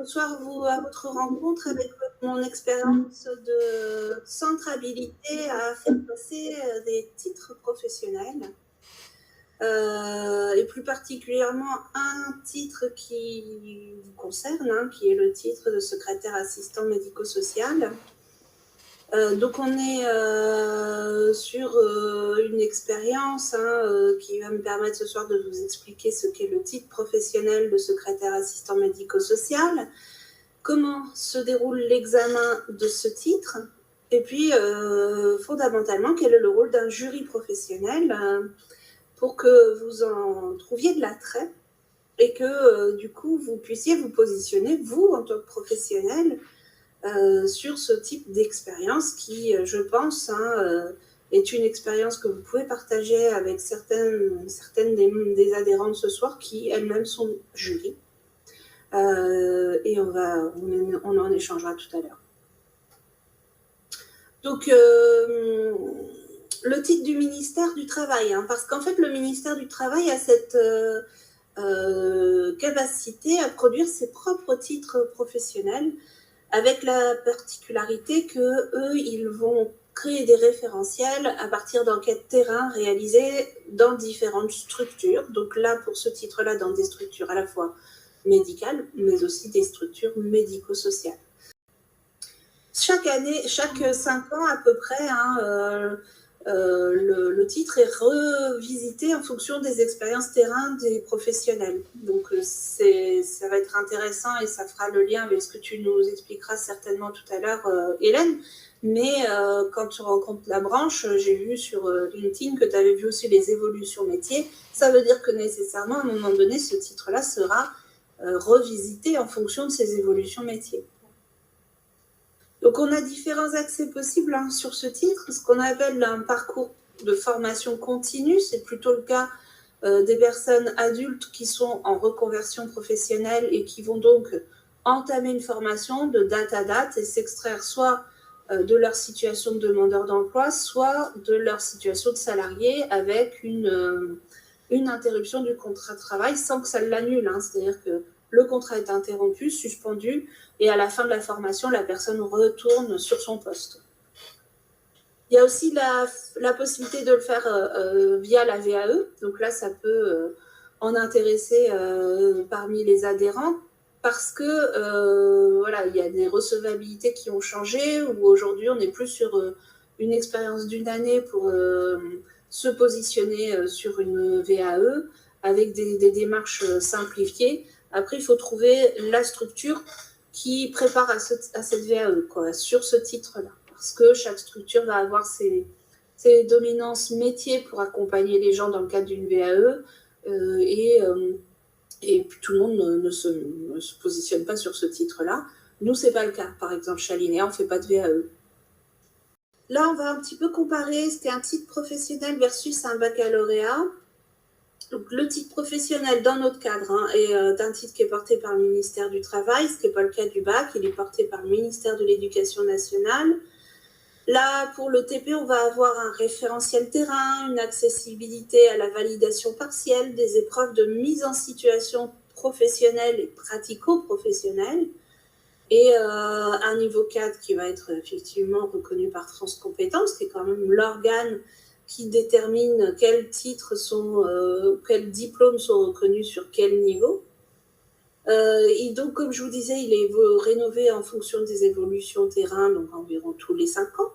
soir à votre rencontre avec mon expérience de centrabilité à faire passer des titres professionnels. Et plus particulièrement un titre qui vous concerne, hein, qui est le titre de secrétaire assistant médico-social. Donc on est sur une expérience qui va me permettre ce soir de vous expliquer ce qu'est le titre professionnel de secrétaire assistant médico-social, comment se déroule l'examen de ce titre, et puis fondamentalement quel est le rôle d'un jury professionnel pour que vous en trouviez de l'attrait et que du coup vous puissiez vous positionner, vous en tant que professionnel, sur ce type d'expérience qui, je pense, est une expérience que vous pouvez partager avec certaines des adhérentes ce soir qui elles-mêmes sont jury. Et on en échangera tout à l'heure. Donc, le titre du ministère du Travail, hein, parce qu'en fait, le ministère du Travail a cette capacité à produire ses propres titres professionnels, avec la particularité que eux, ils vont créer des référentiels à partir d'enquêtes terrain réalisées dans différentes structures. Donc là, pour ce titre-là, dans des structures à la fois médicales, mais aussi des structures médico-sociales. Chaque année, chaque 5 ans à peu près, le titre est revisité en fonction des expériences terrain des professionnels. Donc ça va être intéressant et ça fera le lien avec ce que tu nous expliqueras certainement tout à l'heure, Hélène. Mais quand tu rencontres la branche, j'ai vu sur LinkedIn que tu avais vu aussi les évolutions métiers. Ça veut dire que nécessairement, à un moment donné, ce titre-là sera revisité en fonction de ces évolutions métiers. Donc, on a différents accès possibles sur ce titre, ce qu'on appelle un parcours de formation continue. C'est plutôt le cas des personnes adultes qui sont en reconversion professionnelle et qui vont donc entamer une formation de date à date et s'extraire soit de leur situation de demandeur d'emploi, soit de leur situation de salarié avec une interruption du contrat de travail sans que ça l'annule. C'est-à-dire que le contrat est interrompu, suspendu, et à la fin de la formation, la personne retourne sur son poste. Il y a aussi la possibilité de le faire via la VAE. Donc là, ça peut en intéresser parmi les adhérents parce que voilà, il y a des recevabilités qui ont changé, où aujourd'hui, on n'est plus sur une expérience d'une année pour se positionner sur une VAE avec des démarches simplifiées. Après, il faut trouver la structure qui prépare à cette VAE, quoi, sur ce titre-là. Parce que chaque structure va avoir ses dominances métiers pour accompagner les gens dans le cadre d'une VAE. Et puis tout le monde ne se positionne pas sur ce titre-là. Nous, c'est pas le cas. Par exemple, chez Alinéa, on ne fait pas de VAE. Là, on va un petit peu comparer ce qu'est un titre professionnel versus un baccalauréat. Donc, le titre professionnel, dans notre cadre, est un titre qui est porté par le ministère du Travail, ce qui n'est pas le cas du bac. Il est porté par le ministère de l'Éducation nationale. Là, pour le TP, on va avoir un référentiel terrain, une accessibilité à la validation partielle, des épreuves de mise en situation professionnelle et pratico-professionnelle, et un niveau 4 qui va être effectivement reconnu par France Compétences, qui est quand même l'organe qui détermine quels titres quels diplômes sont reconnus sur quel niveau. Et donc, comme je vous disais, il est rénové en fonction des évolutions terrain, donc environ tous les 5 ans.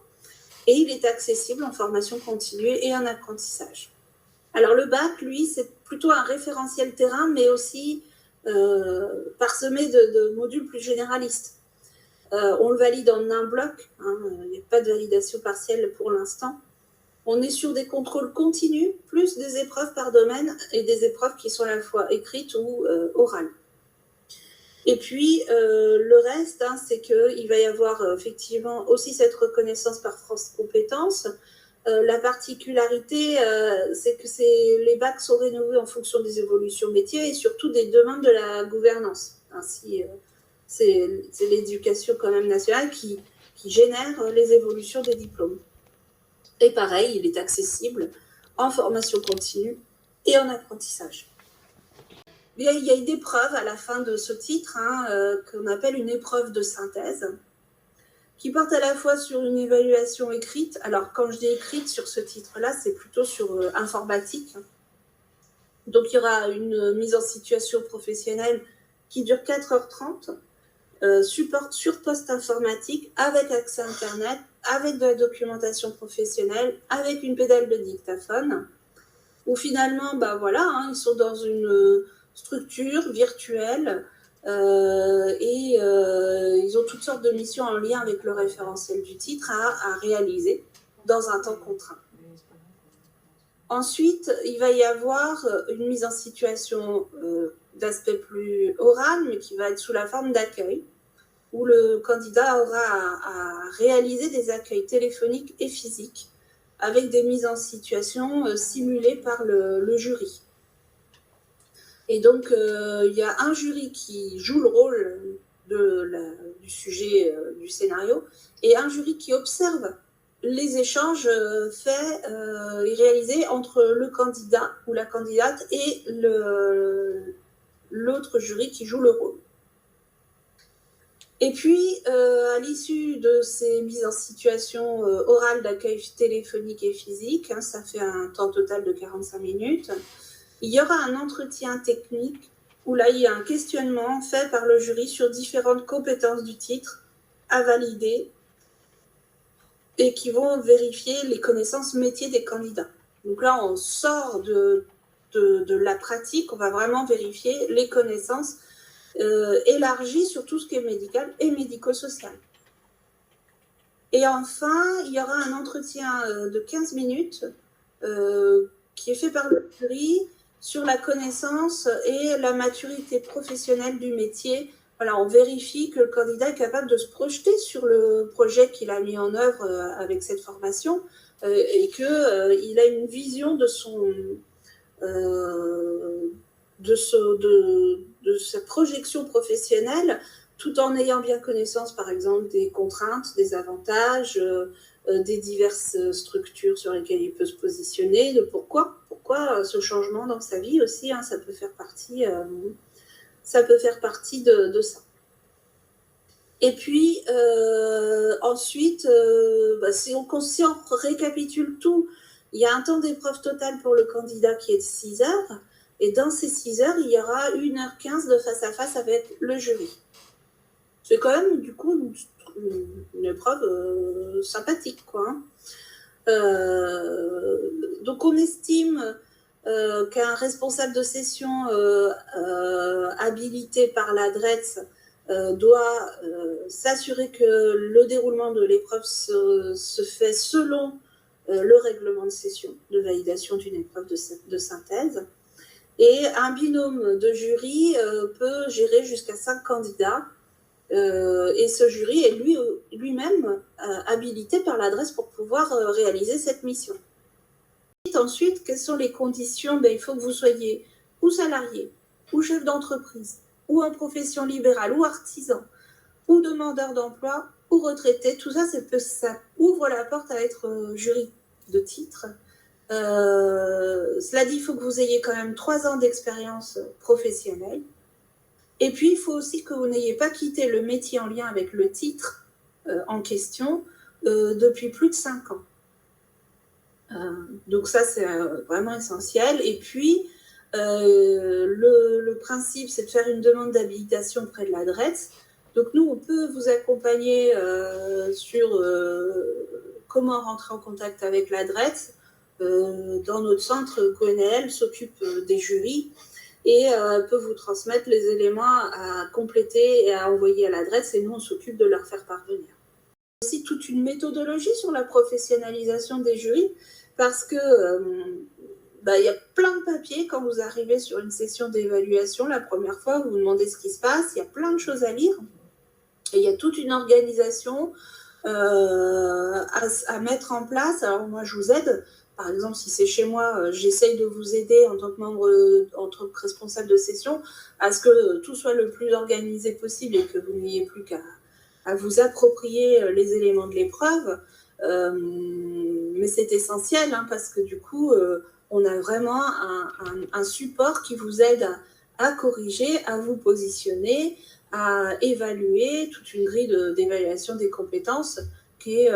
Et il est accessible en formation continue et en apprentissage. Alors, le bac, lui, c'est plutôt un référentiel terrain, mais aussi parsemé de modules plus généralistes. On le valide en un bloc, il n'y a pas de validation partielle pour l'instant. On est sur des contrôles continus, plus des épreuves par domaine et des épreuves qui sont à la fois écrites ou orales. Et puis, le reste, c'est qu'il va y avoir effectivement aussi cette reconnaissance par France Compétences. La particularité, c'est que les bacs sont rénovés en fonction des évolutions métiers et surtout des demandes de la gouvernance. Ainsi, c'est l'éducation quand même nationale qui génère les évolutions des diplômes. Et pareil, il est accessible en formation continue et en apprentissage. Il y a une épreuve à la fin de ce titre, qu'on appelle une épreuve de synthèse, qui porte à la fois sur une évaluation écrite. Alors, quand je dis écrite sur ce titre-là, c'est plutôt sur informatique. Donc, il y aura une mise en situation professionnelle qui dure 4h30, support sur poste informatique, avec accès à Internet, avec de la documentation professionnelle, avec une pédale de dictaphone, où finalement, ils sont dans une structure virtuelle et ils ont toutes sortes de missions en lien avec le référentiel du titre à réaliser dans un temps contraint. Ensuite, il va y avoir une mise en situation d'aspect plus oral, mais qui va être sous la forme d'accueil, où le candidat aura à réaliser des accueils téléphoniques et physiques avec des mises en situation simulées par le jury. Et donc, il y a un jury qui joue le rôle du sujet du scénario et un jury qui observe les échanges faits et réalisés entre le candidat ou la candidate et l'autre jury qui joue le rôle. Et puis, à l'issue de ces mises en situation orales d'accueil téléphonique et physique, ça fait un temps total de 45 minutes, il y aura un entretien technique où là, il y a un questionnement fait par le jury sur différentes compétences du titre à valider et qui vont vérifier les connaissances métiers des candidats. Donc là, on sort de la pratique, on va vraiment vérifier les connaissances élargies sur tout ce qui est médical et médico-social. Et enfin, il y aura un entretien de 15 minutes qui est fait par le jury sur la connaissance et la maturité professionnelle du métier. Voilà, on vérifie que le candidat est capable de se projeter sur le projet qu'il a mis en œuvre avec cette formation et qu'il a une vision de sa projection professionnelle, tout en ayant bien connaissance, par exemple, des contraintes, des avantages, des diverses structures sur lesquelles il peut se positionner, de pourquoi ce changement dans sa vie aussi, ça peut faire partie de ça. Et puis, ensuite, si on récapitule tout, il y a un temps d'épreuve totale pour le candidat qui est de 6 heures, et dans ces 6 heures, il y aura 1h15 de face-à-face avec le jury. C'est quand même, du coup, une épreuve sympathique, quoi. Donc, on estime qu'un responsable de session habilité par la DRETS doit s'assurer que le déroulement de l'épreuve se fait selon le règlement de session de validation d'une épreuve de synthèse. Et un binôme de jury peut gérer jusqu'à 5 candidats. Et ce jury est lui-même habilité par l'adresse pour pouvoir réaliser cette mission. Ensuite, quelles sont les conditions ? Il faut que vous soyez ou salarié, ou chef d'entreprise, ou en profession libérale, ou artisan, ou demandeur d'emploi, ou retraité. Tout ça, ça ouvre la porte à être jury de titre. Cela dit, il faut que vous ayez quand même 3 ans d'expérience professionnelle. Et puis, il faut aussi que vous n'ayez pas quitté le métier en lien avec le titre en question depuis plus de 5 ans. Donc ça, c'est vraiment essentiel. Et puis, le principe, c'est de faire une demande d'habilitation auprès de la DRETS. Donc nous, on peut vous accompagner sur comment rentrer en contact avec la DRETS. Dans notre centre, QNL s'occupe des jurys et peut vous transmettre les éléments à compléter et à envoyer à l'adresse, et nous, on s'occupe de leur faire parvenir. Il y a aussi toute une méthodologie sur la professionnalisation des jurys, parce que y a plein de papiers quand vous arrivez sur une session d'évaluation. La première fois, vous vous demandez ce qui se passe, il y a plein de choses à lire, et il y a toute une organisation à mettre en place. Alors moi, je vous aide. Par exemple, si c'est chez moi, j'essaye de vous aider en tant que membre, en tant que responsable de session, à ce que tout soit le plus organisé possible et que vous n'ayez plus qu'à vous approprier les éléments de l'épreuve. Mais c'est essentiel, parce que du coup, on a vraiment un support qui vous aide à corriger, à vous positionner, à évaluer, toute une grille d'évaluation des compétences qui est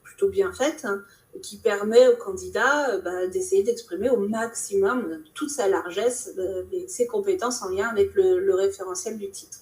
plutôt bien faite, hein, qui permet au candidat d'essayer d'exprimer au maximum toute sa largesse ses compétences en lien avec le référentiel du titre.